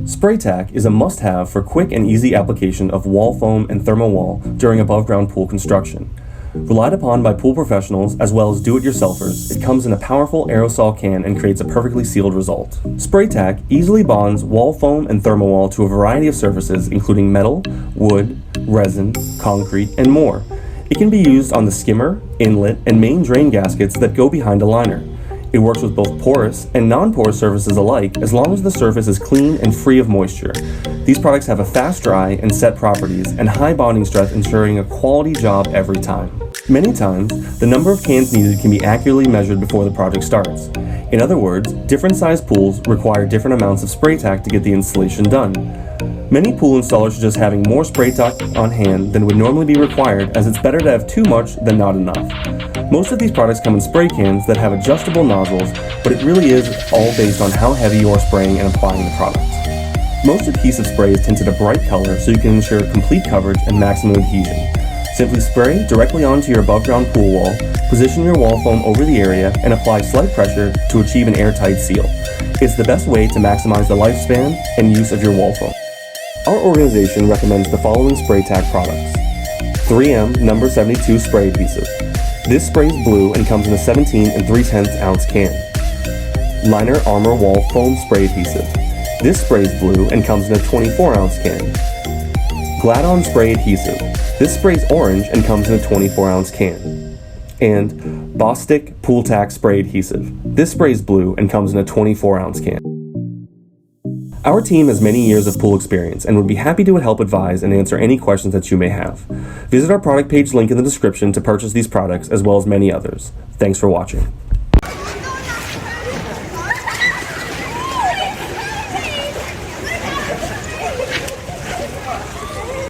Spray Tack is a must-have for quick and easy application of wall foam and thermo-wall during above-ground pool construction. Relied upon by pool professionals as well as do-it-yourselfers, it comes in a powerful aerosol can and creates a perfectly sealed result. Spray Tack easily bonds wall foam and thermo-wall to a variety of surfaces including metal, wood, resin, concrete, and more. It can be used on the skimmer, inlet, and main drain gaskets that go behind a liner. It works with both porous and non-porous surfaces alike as long as the surface is clean and free of moisture. These products have a fast dry and set properties and high bonding strength, ensuring a quality job every time. Many times, the number of cans needed can be accurately measured before the project starts. In other words, different sized pools require different amounts of spray tack to get the installation done. Many pool installers are just having more spray tack on hand than would normally be required, as it's better to have too much than not enough. Most of these products come in spray cans that have adjustable nozzles, but it really is all based on how heavy you are spraying and applying the product. Most adhesive spray is tinted a bright color so you can ensure complete coverage and maximum adhesion. Simply spray directly onto your above-ground pool wall, position your wall foam over the area, and apply slight pressure to achieve an airtight seal. It's the best way to maximize the lifespan and use of your wall foam. Our organization recommends the following spray tack products. 3M number 72 spray adhesive. This spray is blue and comes in a 17 3/10 ounce can. Liner Armor Wall Foam Spray Adhesive. This spray is blue and comes in a 24 ounce can. Glad-On Spray Adhesive. This spray is orange and comes in a 24 ounce can. And Bostik Pool Tack Spray Adhesive. This spray is blue and comes in a 24 ounce can. Our team has many years of pool experience and would be happy to help advise and answer any questions that you may have. Visit our product page link in the description to purchase these products as well as many others. Thanks for watching.